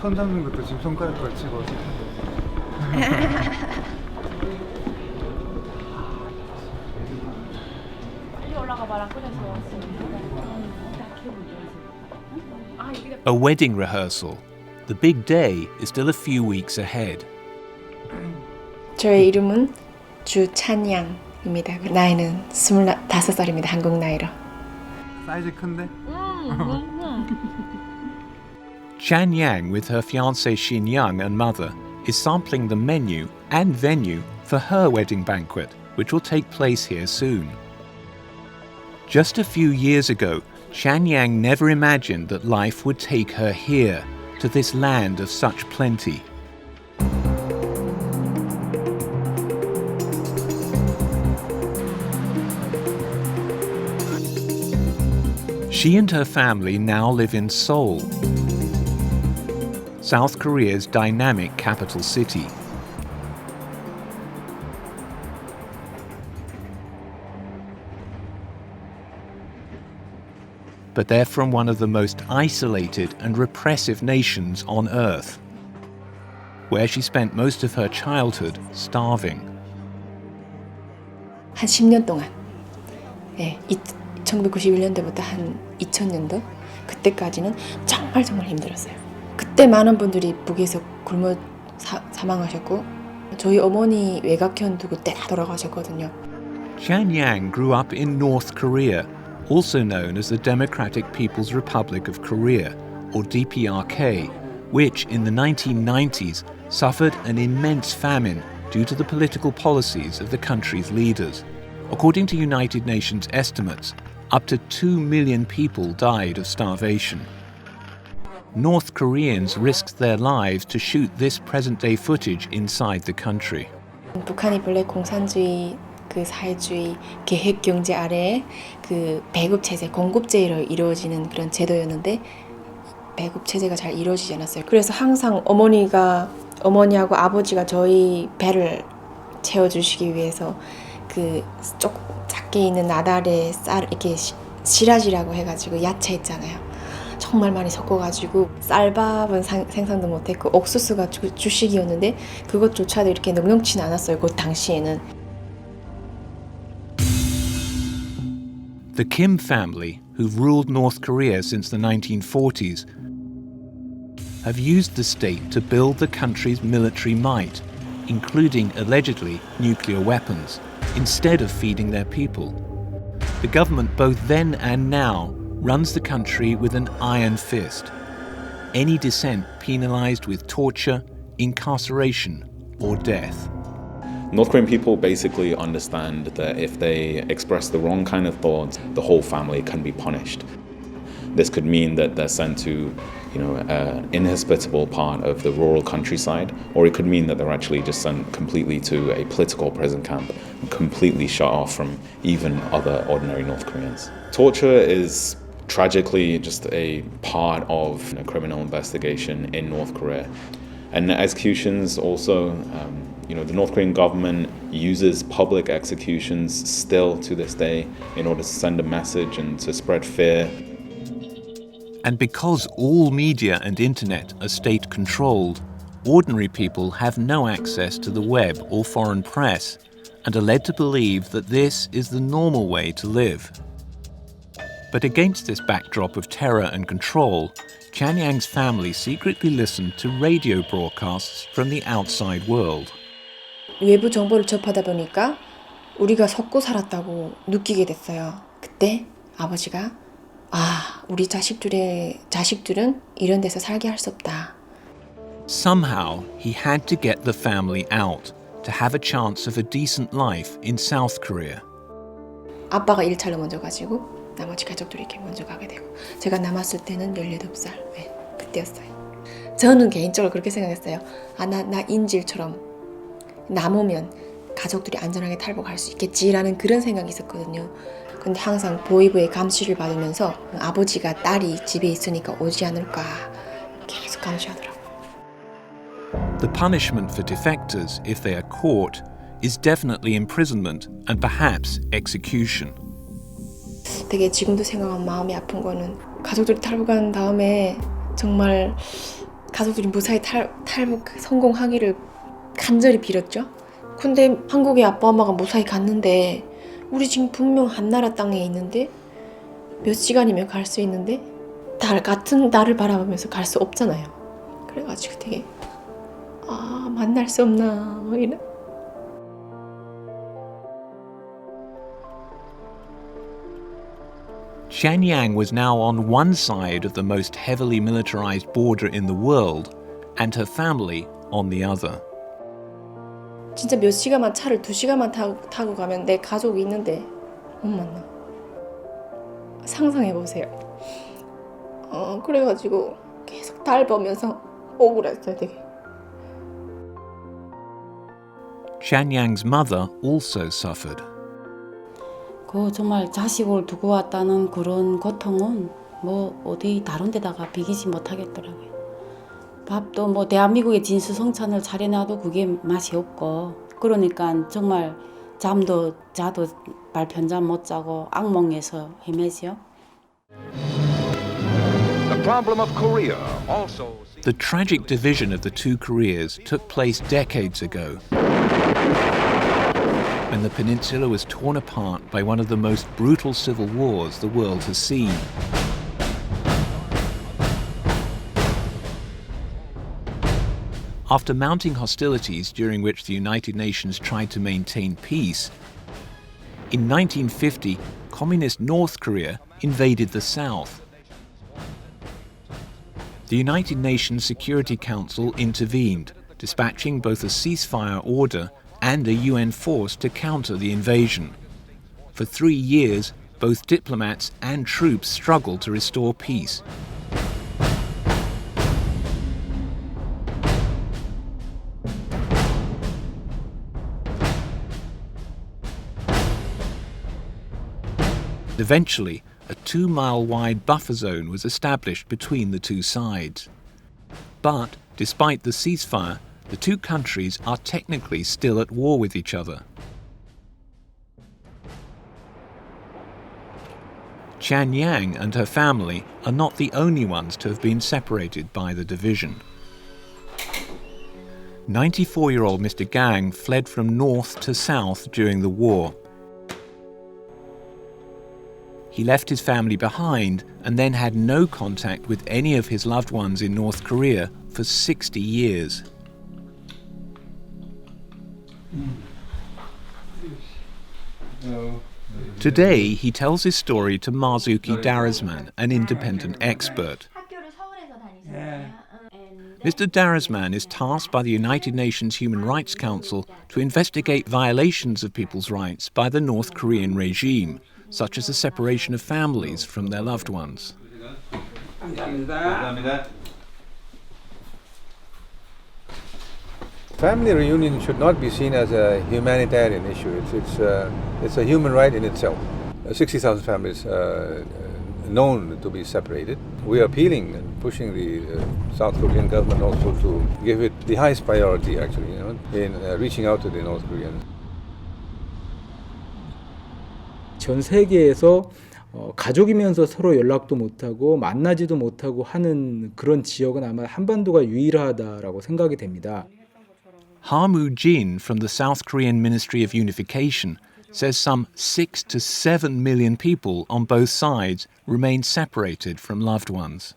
손 잡는 것도 지금 손가락으로 치고 A wedding rehearsal. The big day is still a few weeks ahead. 저의 이름은 주찬양입니다. 나이는 25살입니다. 한국 나이로. 사이즈 큰데? Chan Yang, with her fiancé Xin Young and mother, is sampling the menu and venue for her wedding banquet, which will take place here soon. Just a few years ago, Chan Yang never imagined that life would take her here, to this land of such plenty. She and her family now live in Seoul, South Korea's dynamic capital city. But they're from one of the most isolated and repressive nations on earth, where she spent most of her childhood starving. 한 10년 동안, 1991년도부터 한 2000년도 그때까지는 정말 힘들었어요. 그때 많은 분들이 북에서 굶어 사망하셨고 저희 어머니 외갓견 두고 때 다 돌아가셨거든요. Chan Yang grew up in North Korea, also known as the Democratic People's Republic of Korea, or DPRK, which in the 1990s suffered an immense famine due to the political policies of the country's leaders. According to United Nations estimates, up to 2 million people died of starvation. North Koreans risked their lives to shoot this present-day footage inside the country. 북한이 본래 공산주의, 사회주의, 계획 경제 아래에 배급 체제, 공급제로 이루어지는 그런 제도였는데 배급 체제가 잘 이루어지지 않았어요. 그래서 항상 어머니하고 아버지가 저희 배를 채워주시기 위해서 조금 작게 있는 나달에 쌀 이렇게 시라지라고 해가지고 야채 있잖아요. 정말 많이 섞어가지고 쌀밥은 생산도 못했고 옥수수가 주식이었는데 그것조차도 이렇게 넉넉치는 않았어요. 그 당시에는. The Kim family, who've ruled North Korea since the 1940s, have used the state to build the country's military might, including, allegedly, nuclear weapons, instead of feeding their people. The government, both then and now, runs the country with an iron fist. Any dissent penalized with torture, incarceration, or death. North Korean people basically understand that if they express the wrong kind of thoughts, the whole family can be punished. This could mean that they're sent to, an inhospitable part of the rural countryside, or it could mean that they're actually just sent completely to a political prison camp and completely shut off from even other ordinary North Koreans. Torture is tragically just a part of a criminal investigation in North Korea. And executions also, the North Korean government uses public executions still to this day in order to send a message and to spread fear. And because all media and internet are state-controlled, ordinary people have no access to the web or foreign press and are led to believe that this is the normal way to live. But against this backdrop of terror and control, Chan Yang's family secretly listened to radio broadcasts from the outside world. 외부 정보를 접하다 보니까 우리가 섞고 살았다고 느끼게 됐어요. 그때 아버지가 우리 자식들은 이런 데서 살게 할 수 없다. Somehow, he had to get the family out to have a chance of a decent life in South Korea. 아빠가 1차로 먼저 가지고 나머지 가족들이 이렇게 먼저 가게 되고 제가 남았을 때는 18살 그때였어요. 저는 개인적으로 그렇게 생각했어요. 나 인질처럼 남으면 가족들이 안전하게 탈북할 수 있겠지라는 그런 생각이 있었거든요. 근데 항상 보이부의 감시를 받으면서 아버지가 딸이 집에 있으니까 오지 않을까 계속 감시하더라고요. The punishment for defectors, if they are caught, is definitely imprisonment and perhaps execution. 되게 지금도 생각하면 마음이 아픈 거는 가족들이 탈북한 다음에 정말 가족들이 무사히 탈북 성공하기를 간절히 빌었죠. 근데 한국의 아빠 엄마가 무사히 갔는데 우리 지금 분명 한나라 땅에 있는데 몇 시간이면 갈 수 있는데 같은 나를 바라보면서 갈 수 없잖아요. 그래가지고 되게 만날 수 없나 뭐 이런. Shenyang was now on one side of the most heavily militarized border in the world, and her family on the other. 진짜 몇 시간만 차를 2시간만 타고 가면 내 가족이 있는데 못 만나. 상상해 보세요. 그래가지고 계속 달 보면서 억울했어요, 되게. Shanyang's mother also suffered. 그 정말 자식을 두고 왔다는 그런 고통은 뭐 어디 다른 데다가 비기지 못하겠더라고요. 밥도 뭐 대한민국의 진수성찬을 차려놔도 그게 맛이 없고 그러니까 정말 잠도 자도 말편잠 못 자고 악몽에서 헤매죠. The problem of Korea also. The tragic division of the two Koreas took place decades ago, when the peninsula was torn apart by one of the most brutal civil wars the world has seen. After mounting hostilities during which the United Nations tried to maintain peace, in 1950, communist North Korea invaded the South. The United Nations Security Council intervened, dispatching both a ceasefire order and a UN force to counter the invasion. For 3 years, both diplomats and troops struggled to restore peace. Eventually, a 2-mile-wide buffer zone was established between the two sides. But, despite the ceasefire, the two countries are technically still at war with each other. Shenyang and her family are not the only ones to have been separated by the division. 94-year-old Mr. Gang fled from north to south during the war. He left his family behind and then had no contact with any of his loved ones in North Korea for 60 years. Today, he tells his story to Marzuki Darazman, an independent expert. Mr. Darazman is tasked by the United Nations Human Rights Council to investigate violations of people's rights by the North Korean regime, such as the separation of families from their loved ones. Family reunion should not be seen as a humanitarian issue. It's a human right in itself. 60,000 families known to be separated. We are appealing and pushing the South Korean government also to give it the highest priority, actually, in reaching out to the North Koreans. 전 세계에서 가족이면서 서로 연락도 못하고 만나지도 못하고 하는 그런 지역은 아마 한반도가 유일하다라고 생각이 됩니다. Ha-moo Jin from the South Korean Ministry of Unification says some 6 to 7 million people on both sides remain separated from loved ones.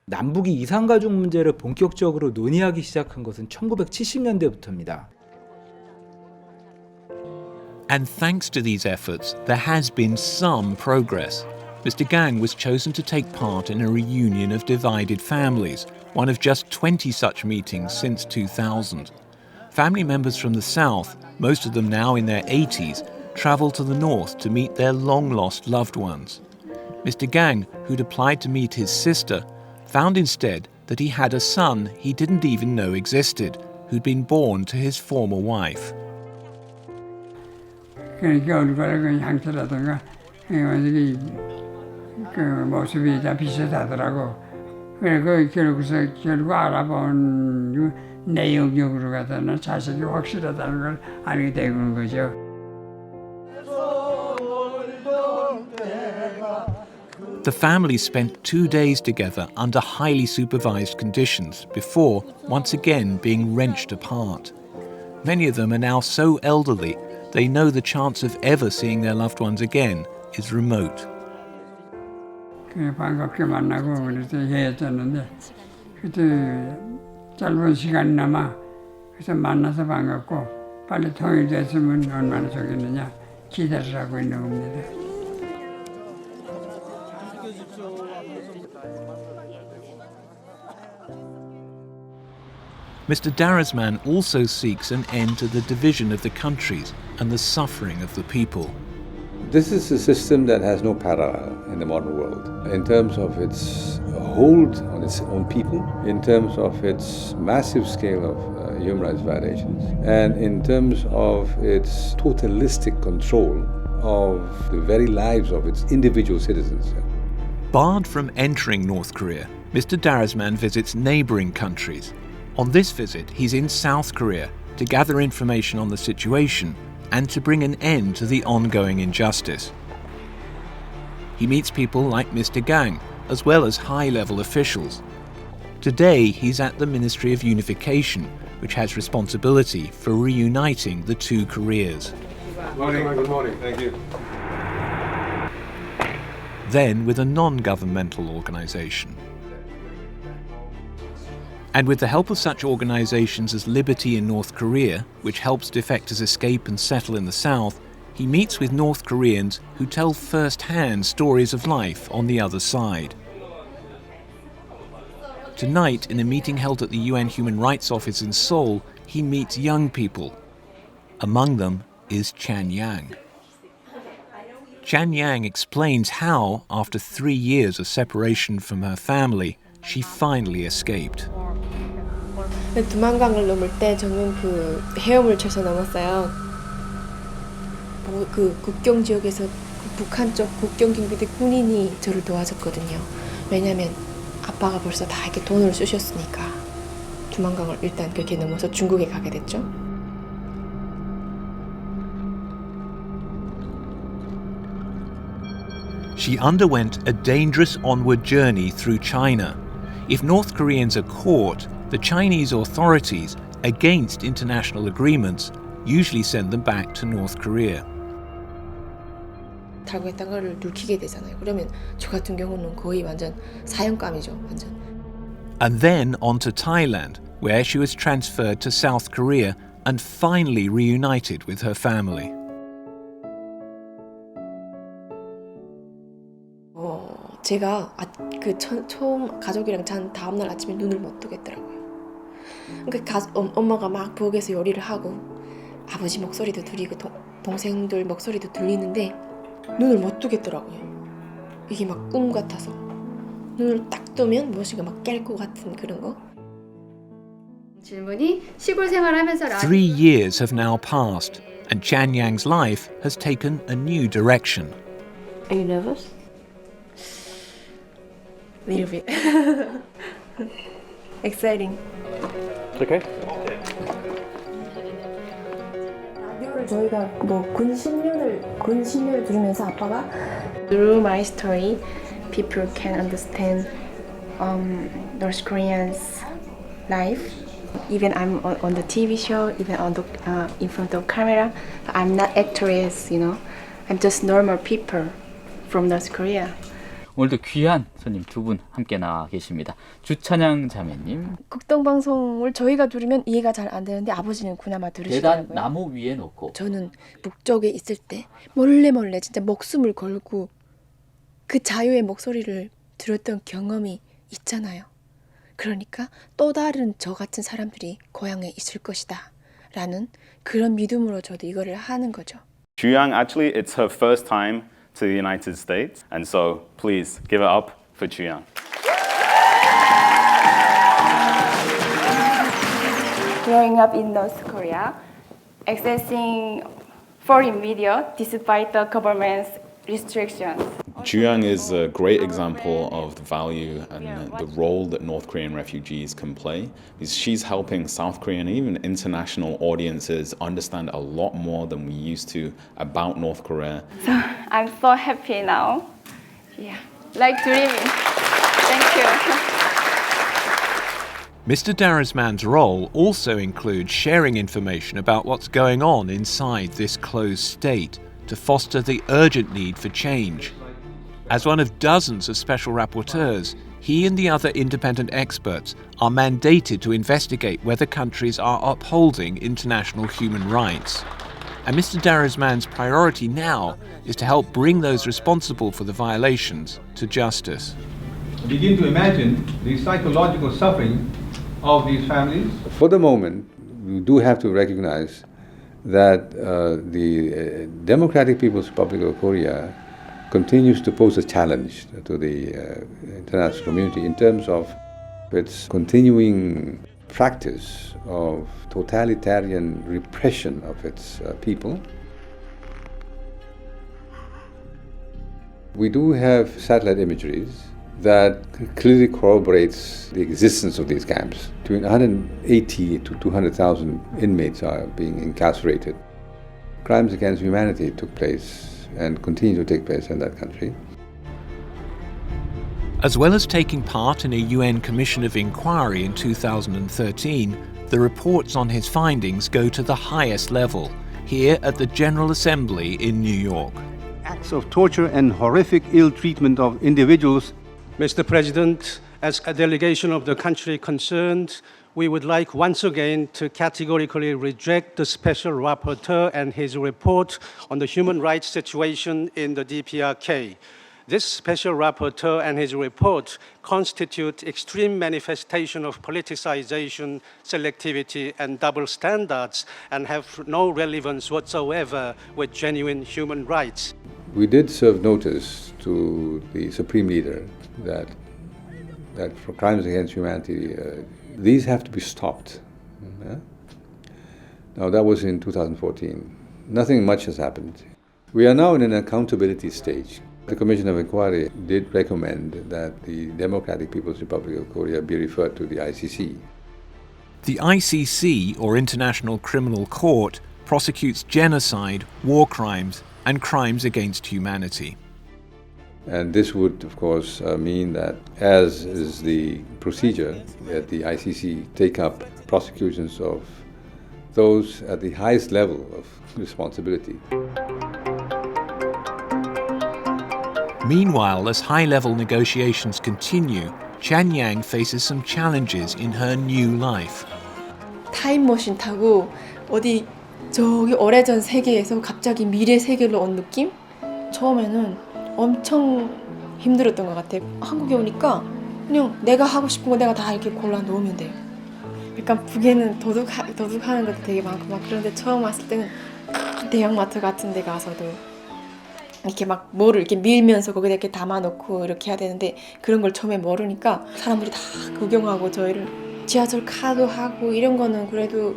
남북이 이산가족 문제를 본격적으로 논의하기 시작한 것은 1970년대부터입니다. And thanks to these efforts, there has been some progress. Mr. Gang was chosen to take part in a reunion of divided families, one of just 20 such meetings since 2000. Family members from the South, most of them now in their 80s, travel to the North to meet their long-lost loved ones. Mr. Gang, who'd applied to meet his sister, found instead that he had a son he didn't even know existed, who'd been born to his former wife. 그러니까 얼굴에 그 향수라든가 그 모습이 다 비슷하더라고. 그래 결국 알아본 그 내용적으로 갖다는 자식이 확실하다는 걸 알게 되는 거죠. The family spent 2 days together under highly supervised conditions before, once again, being wrenched apart. Many of them are now so elderly, they know the chance of ever seeing their loved ones again is remote. 반갑게 만나고 그래서 헤어졌는데 그때 짧은 시간이나마 그래서 만나서 반갑고 빨리 통일됐으면 얼마나 좋겠느냐 기대를 하고 있는 겁니다. Mr. Darasman also seeks an end to the division of the countries and the suffering of the people. This is a system that has no parallel in the modern world in terms of its hold on its own people, in terms of its massive scale of human rights violations, and in terms of its totalistic control of the very lives of its individual citizens. Barred from entering North Korea, Mr. Darasman visits neighbouring countries. On this visit, he's in South Korea to gather information on the situation and to bring an end to the ongoing injustice. He meets people like Mr. Gang, as well as high-level officials. Today, he's at the Ministry of Unification, which has responsibility for reuniting the two Koreas. Good morning, thank you. Then with a non-governmental organisation. And with the help of such organisations as Liberty in North Korea, which helps defectors escape and settle in the south, he meets with North Koreans who tell first-hand stories of life on the other side. Tonight, in a meeting held at the UN Human Rights Office in Seoul, he meets young people. Among them is Chan Yang. Chan Yang explains how, after 3 years of separation from her family, she finally escaped. 두만강을 넘을 때 저는 그 헤엄을 쳐서 넘었어요. 그 국경 지역에서 북한 쪽 국경 경비대 군인이 저를 도와줬거든요. 왜냐면 아빠가 벌써 다 이렇게 돈을 쑤셨으니까 두만강을 일단 그렇게 넘어서 중국에 가게 됐죠. She underwent a dangerous onward journey through China. If North Koreans are caught, the Chinese authorities, against international agreements, usually send them back to North Korea. 달고 있던 거를 눕히게 되잖아요. 그러면 저 같은 경우는 거의 완전 사형감이죠. 완전. And then on to Thailand, where she was transferred to South Korea and finally reunited with her family. 제가 처음 가족이랑 잔 다음날 아침에 눈을 못 뜨겠더라고요. 그러니까 엄마가 막 부엌에서 요리를 하고 아버지 목소리도 들리고 동생들 목소리도 들리는데 눈을 못 뜨겠더라고요. 이게 막 꿈 같아서 눈을 딱 뜨면 무엇인가 막 깰 것 같은 그런 거. 질문이 시골 생활하면서 3 years have now passed and Chan Yang's life has taken a new direction. Are you nervous? A little bit. Exciting. Okay. 라디오를 저희가 뭐 근 10년을 들으면서 아빠가 Through my story, people can understand North Koreans' life. Even I'm on the TV show, even on the in front of camera, I'm not actress, you know. I'm just normal people from North Korea. 오늘도 귀한 손님 두 분 함께 나와 계십니다. 주찬양 자매님. 국동방송을 저희가 들으면 이해가 잘 안 되는데 아버지는 그나마 들으시더라고요. 계단 나무 위에 놓고. 저는 북쪽에 있을 때 몰래 진짜 목숨을 걸고 그 자유의 목소리를 들었던 경험이 있잖아요. 그러니까 또 다른 저 같은 사람들이 고향에 있을 것이다 라는 그런 믿음으로 저도 이거를 하는 거죠. Chuyang, actually, it's her first time to the United States, and so please give it up for Chuyang. Growing up in North Korea, accessing foreign media despite the government's restrictions. Chuyang is a great example of the value and the role that North Korean refugees can play. Because she's helping South Korean and even international audiences understand a lot more than we used to about North Korea. So I'm so happy now. Yeah. Like dreaming. Thank you. Mr. Darasman's role also includes sharing information about what's going on inside this closed state to foster the urgent need for change. As one of dozens of special rapporteurs, he and the other independent experts are mandated to investigate whether countries are upholding international human rights. And Mr. Darasman's priority now is to help bring those responsible for the violations to justice. Begin to imagine the psychological suffering of these families. For the moment, we do have to recognize that the Democratic People's Republic of Korea continues to pose a challenge to the international community in terms of its continuing practice of totalitarian repression of its people. We do have satellite imageries that clearly corroborates the existence of these camps. Between 180 to 200,000 inmates are being incarcerated. Crimes against humanity took place and continue to take place in that country. As well as taking part in a UN Commission of Inquiry in 2013, the reports on his findings go to the highest level, here at the General Assembly in New York. Acts of torture and horrific ill treatment of individuals. Mr. President, as a delegation of the country concerned, we would like once again to categorically reject the Special Rapporteur and his report on the human rights situation in the DPRK. This Special Rapporteur and his report constitute extreme manifestation of politicization, selectivity, and double standards, and have no relevance whatsoever with genuine human rights. We did serve notice to the Supreme Leader that for crimes against humanity, these have to be stopped. Now that was in 2014. Nothing much has happened. We are now in an accountability stage. The Commission of Inquiry did recommend that the Democratic People's Republic of Korea be referred to the ICC. The ICC, or International Criminal Court, prosecutes genocide, war crimes, and crimes against humanity. And this would, of course, mean that, as is the procedure, that the ICC take up prosecutions of those at the highest level of responsibility. Meanwhile, as high-level negotiations continue, Chanyang faces some challenges in her new life. 타임머신 타고 어디 저기 오래전 세계에서 갑자기 미래 세계로 온 느낌? 처음에는 엄청 힘들었던 것 같아요. 한국에 오니까 그냥 내가 하고 싶은 거 내가 다 이렇게 골라 놓으면 돼요. 약간 북에는 도둑하는 것도 되게 많고 막 그런데 처음 왔을 때는 대형마트 같은 데 가서도 이렇게 막 뭐를 이렇게 밀면서 거기다 이렇게 담아놓고 이렇게 해야 되는데 그런 걸 처음에 모르니까 사람들이 다 구경하고 저희를 지하철 카드 하고 이런 거는 그래도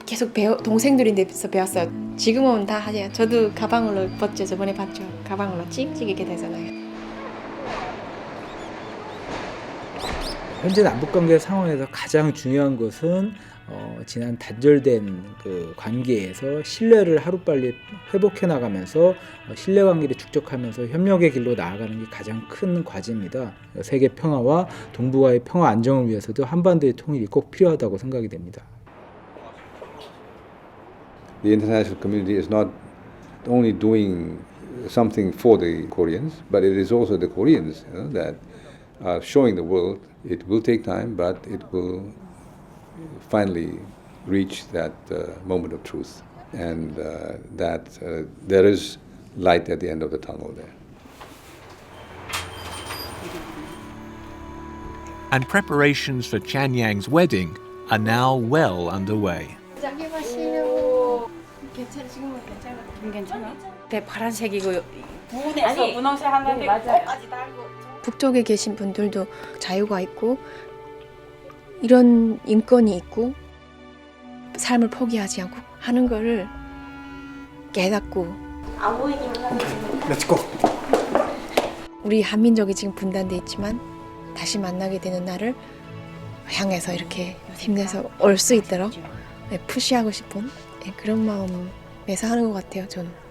계속 동생들인데서 배웠어요. 지금은 다 하세요. 저도 가방으로 봤죠. 저번에 봤죠. 가방으로 찍찍 이렇게 되잖아요. 현재 남북관계 상황에서 가장 중요한 것은 지난 단절된 그 관계에서 신뢰를 하루빨리 회복해 나가면서 신뢰관계를 축적하면서 협력의 길로 나아가는 게 가장 큰 과제입니다. 세계 평화와 동북아의 평화 안정을 위해서도 한반도의 통일이 꼭 필요하다고 생각이 됩니다. The international community is not only doing something for the Koreans, but it is also the Koreans that are showing the world it will take time, but it will finally reach that moment of truth, and that there is light at the end of the tunnel there. And preparations for Chanyang's wedding are now well underway. 파란색이고 분홍색 하는데 끝까지 달고. 북쪽에 계신 분들도 자유가 있고 이런 인권이 있고 삶을 포기하지 않고 하는 거를 깨닫고 렛츠고. 우리 한민족이 지금 분단돼 있지만 다시 만나게 되는 날을 향해서 이렇게 힘내서 올 수 있도록 푸시하고 싶은 그런 마음에서 하는 것 같아요, 저는.